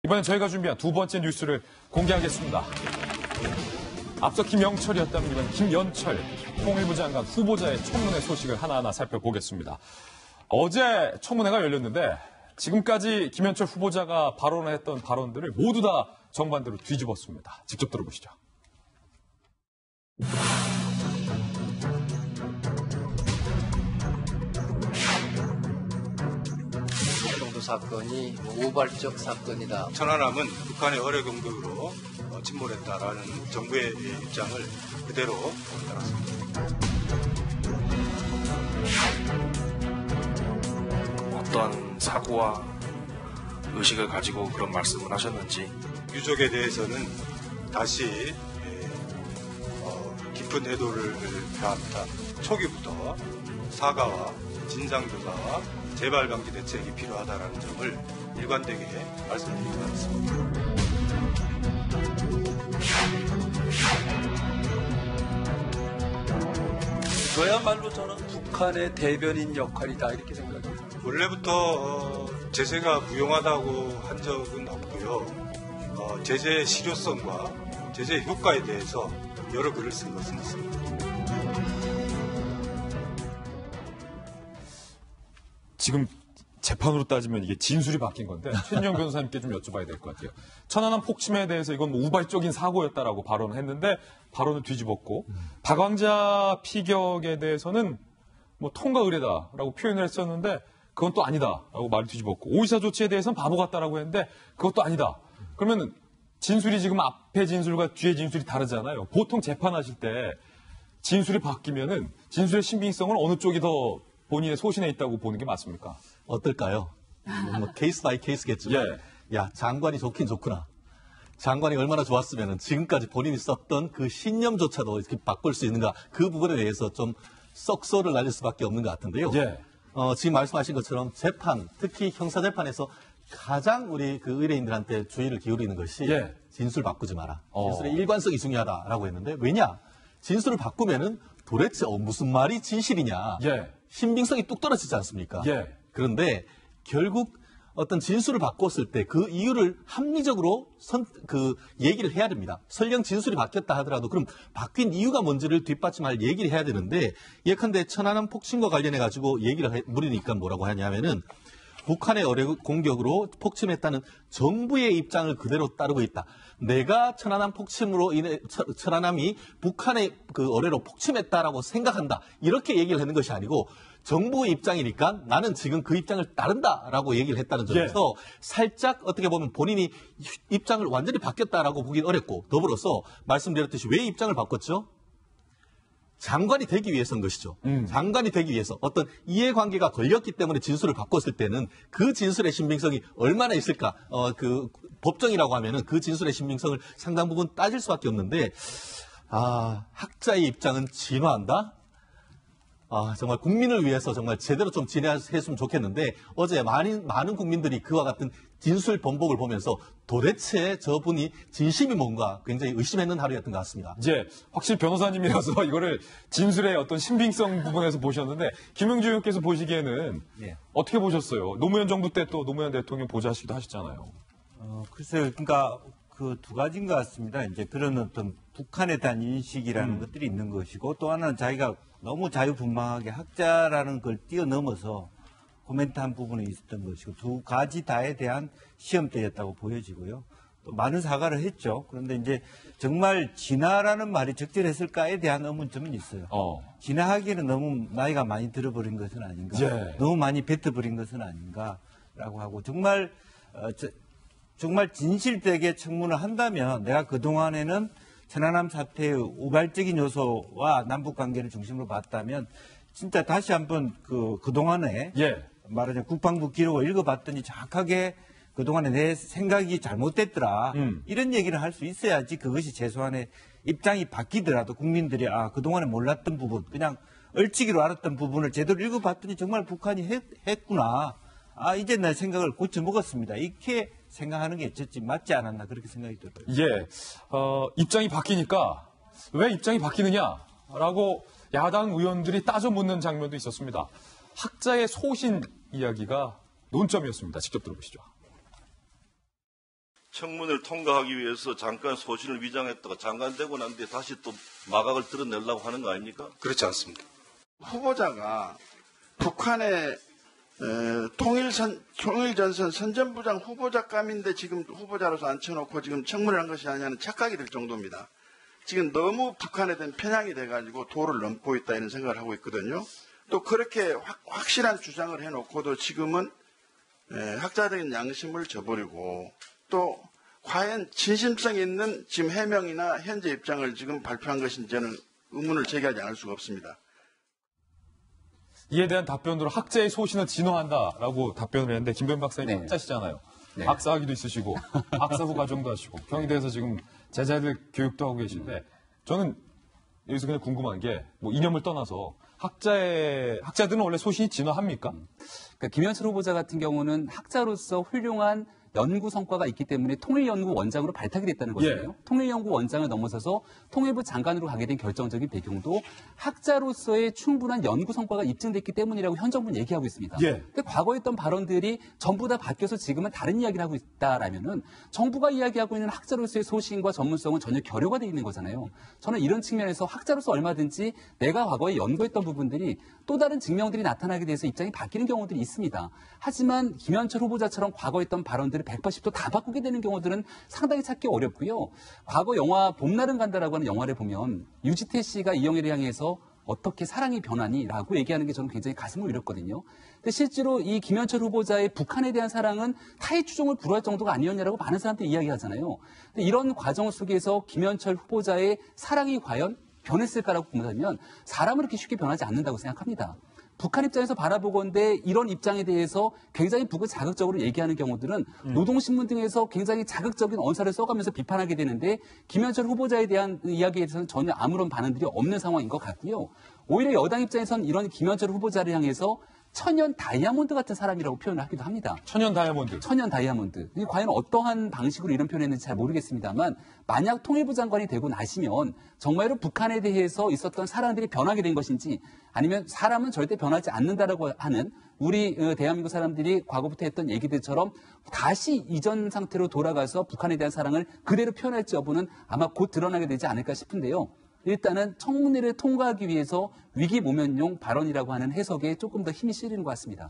이번엔 저희가 준비한 두 번째 뉴스를 공개하겠습니다. 앞서 김영철이었다면 이번 김연철 통일부 장관 후보자의 청문회 소식을 하나하나 살펴보겠습니다. 어제 청문회가 열렸는데 지금까지 김연철 후보자가 발언했던 발언들을 모두 다 정반대로 뒤집었습니다. 직접 들어보시죠. 정도 사건이 우발적 사건이다. 천안함은 북한의 어뢰 공격으로 침몰했다라는 정부의 입장을 그대로 따랐습니다. 어떤 사고와 의식을 가지고 그런 말씀을 하셨는지. 유족에 대해서는 다시 깊은 애도를 표합니다. 초기부터 사과와 진상조사와 재발 방지 대책이 필요하다는 점을 일관되게 말씀드리고 하겠습니다. 그야말로 저는 북한의 대변인 역할이다 이렇게 생각합니다. 원래부터 제재가 무용하다고 한 적은 없고요. 제재의 실효성과 제재의 효과에 대해서 여러 글을 쓴 것은 있습니다. 지금 재판으로 따지면 이게 진술이 바뀐 건데 최인정 변호사님께 좀 여쭤봐야 될 것 같아요. 천안함 폭침에 대해서 이건 뭐 우발적인 사고였다라고 발언을 했는데 발언을 뒤집었고 박왕자 피격에 대해서는 뭐 통과 의례다라고 표현을 했었는데 그건 또 아니다라고 말을 뒤집었고 오이사 조치에 대해서는 바보 같다라고 했는데 그것도 아니다. 그러면 진술이 지금 앞에 진술과 뒤에 진술이 다르잖아요. 보통 재판하실 때 진술이 바뀌면은 진술의 신빙성은 어느 쪽이 더 본인의 소신에 있다고 보는 게 맞습니까? 어떨까요? 뭐 케이스 바이 케이스겠죠. 예. 야, 장관이 좋긴 좋구나. 장관이 얼마나 좋았으면 지금까지 본인이 썼던 그 신념조차도 이렇게 바꿀 수 있는가, 그 부분에 대해서 좀 썩소를 날릴 수밖에 없는 것 같은데요. 예. 지금 말씀하신 것처럼 재판, 특히 형사재판에서 가장 우리 그 의뢰인들한테 주의를 기울이는 것이 예. 진술 바꾸지 마라. 진술의 일관성이 중요하다라고 했는데 왜냐? 진술을 바꾸면은 도대체 무슨 말이 진실이냐? 예. 신빙성이 뚝 떨어지지 않습니까? 예. 그런데 결국 어떤 진술을 바꿨을 때 그 이유를 합리적으로 얘기를 해야 됩니다. 설령 진술이 바뀌었다 하더라도 그럼 바뀐 이유가 뭔지를 뒷받침할 얘기를 해야 되는데 예컨대 천안함 폭침과 관련해 가지고 얘기를 물으니까 뭐라고 하냐면은 북한의 어뢰 공격으로 폭침했다는 정부의 입장을 그대로 따르고 있다. 내가 천안함 폭침으로 인해 천안함이 북한의 그 어뢰로 폭침했다라고 생각한다. 이렇게 얘기를 하는 것이 아니고 정부의 입장이니까 나는 지금 그 입장을 따른다라고 얘기를 했다는 점에서 살짝 어떻게 보면 본인이 입장을 완전히 바뀌었다라고 보긴 어렵고 더불어서 말씀드렸듯이 왜 입장을 바꿨죠? 장관이 되기 위해서인 것이죠. 장관이 되기 위해서 어떤 이해관계가 걸렸기 때문에 진술을 바꿨을 때는 그 진술의 신빙성이 얼마나 있을까? 그 법정이라고 하면은 그 진술의 신빙성을 상당 부분 따질 수밖에 없는데 학자의 입장은 진화한다? 정말 국민을 위해서 정말 제대로 좀 진행했으면 좋겠는데 어제 많은 국민들이 그와 같은 진술 번복을 보면서 도대체 저분이 진심이 뭔가 굉장히 의심했는 하루였던 것 같습니다. 이제 확실히 변호사님이라서 이거를 진술의 어떤 신빙성 부분에서 보셨는데 김영주 의원께서 보시기에는 어떻게 보셨어요? 노무현 정부 때 또 노무현 대통령 보좌하시기도 하셨잖아요. 글쎄요. 그러니까 그 두 가지인 것 같습니다. 이제 그런 어떤 북한에 대한 인식이라는 것들이 있는 것이고 또 하나는 자기가 너무 자유분방하게 학자라는 걸 뛰어넘어서 코멘트한 부분이 있었던 것이고 두 가지 다에 대한 시험대였다고 보여지고요. 또 많은 사과를 했죠. 그런데 이제 정말 진화라는 말이 적절했을까에 대한 의문점은 있어요. 진화하기에는 너무 나이가 많이 들어버린 것은 아닌가. 너무 많이 뱉어버린 것은 아닌가라고 하고 정말 진실되게 청문을 한다면 내가 그동안에는 천안함 사태의 우발적인 요소와 남북관계를 중심으로 봤다면 진짜 다시 한번 그동안에 말하자면 국방부 기록을 읽어봤더니 정확하게 그동안에 내 생각이 잘못됐더라. 이런 얘기를 할 수 있어야지 그것이 최소한의 입장이 바뀌더라도 국민들이 그동안에 몰랐던 부분 그냥 얼치기로 알았던 부분을 제대로 읽어봤더니 정말 북한이 했구나. 이제 내 생각을 고쳐 먹었습니다. 이렇게 생각하는 게 맞지 않았나 그렇게 생각이 들어요. 입장이 바뀌니까 왜 입장이 바뀌느냐라고 야당 의원들이 따져 묻는 장면도 있었습니다. 학자의 소신 이야기가 논점이었습니다. 직접 들어보시죠. 청문회를 통과하기 위해서 잠깐 소신을 위장했다가 장관되고 난 뒤에 다시 또 마각을 드러내려고 하는 거 아닙니까? 그렇지 않습니다. 후보자가 북한의 통일전선 선전부장 후보자감인데 지금 후보자로서 앉혀놓고 지금 청문을 한 것이 아니냐는 착각이 들 정도입니다. 지금 너무 북한에 대한 편향이 돼가지고 도를 넘고 있다 이런 생각을 하고 있거든요. 또 그렇게 확실한 주장을 해놓고도 지금은 학자적인 양심을 저버리고 또 과연 진심성 있는 지금 해명이나 현재 입장을 지금 발표한 것인지 저는 의문을 제기하지 않을 수가 없습니다. 이에 대한 답변으로 학자의 소신을 진화한다라고 답변을 했는데 김병민 박사님 네. 학자시잖아요. 네. 박사학위도 있으시고 박사후 과정도 하시고 경희대에서 지금 제자들 교육도 하고 계신데 저는 여기서 그냥 궁금한 게 뭐 이념을 떠나서 학자들은 원래 소신이 진화합니까? 그러니까 김현철 후보자 같은 경우는 학자로서 훌륭한 연구 성과가 있기 때문에 통일연구 원장으로 발탁이 됐다는 거잖아요. 통일연구 원장을 넘어서서 통일부 장관으로 가게 된 결정적인 배경도 학자로서의 충분한 연구 성과가 입증됐기 때문이라고 현 정부는 얘기하고 있습니다. 근데 과거에 했던 발언들이 전부 다 바뀌어서 지금은 다른 이야기를 하고 있다라면은 정부가 이야기하고 있는 학자로서의 소신과 전문성은 전혀 결여가 되어 있는 거잖아요. 저는 이런 측면에서 학자로서 얼마든지 내가 과거에 연구했던 부분들이 또 다른 증명들이 나타나게 돼서 입장이 바뀌는 경우들이 있습니다. 하지만 김현철 후보자처럼 과거 했던 발언들을 180도 다 바꾸게 되는 경우들은 상당히 찾기 어렵고요. 과거 영화 봄날은 간다라고 하는 영화를 보면 유지태 씨가 이영애를 향해서 어떻게 사랑이 변하니? 라고 얘기하는 게 저는 굉장히 가슴을 울렸거든요. 근데 실제로 이 김현철 후보자의 북한에 대한 사랑은 타의 추종을 불허할 정도가 아니었냐라고 많은 사람들이 이야기하잖아요. 근데 이런 과정 속에서 김현철 후보자의 사랑이 과연 변했을까라고 보면 사람은 그렇게 쉽게 변하지 않는다고 생각합니다. 북한 입장에서 바라보건대 이런 입장에 대해서 굉장히 북을 자극적으로 얘기하는 경우들은 노동신문 등에서 굉장히 자극적인 언사를 써가면서 비판하게 되는데 김현철 후보자에 대한 이야기에 대해서는 전혀 아무런 반응들이 없는 상황인 것 같고요. 오히려 여당 입장에서는 이런 김현철 후보자를 향해서 천연 다이아몬드 같은 사람이라고 표현을 하기도 합니다. 천연 다이아몬드. 천연 다이아몬드. 이게 과연 어떠한 방식으로 이런 표현을 했는지 잘 모르겠습니다만 만약 통일부 장관이 되고 나시면 정말로 북한에 대해서 있었던 사람들이 변하게 된 것인지 아니면 사람은 절대 변하지 않는다라고 하는 우리 대한민국 사람들이 과거부터 했던 얘기들처럼 다시 이전 상태로 돌아가서 북한에 대한 사랑을 그대로 표현할지 여부는 아마 곧 드러나게 되지 않을까 싶은데요. 일단은 청문회를 통과하기 위해서 위기 모면용 발언이라고 하는 해석에 조금 더 힘이 실리는 것 같습니다.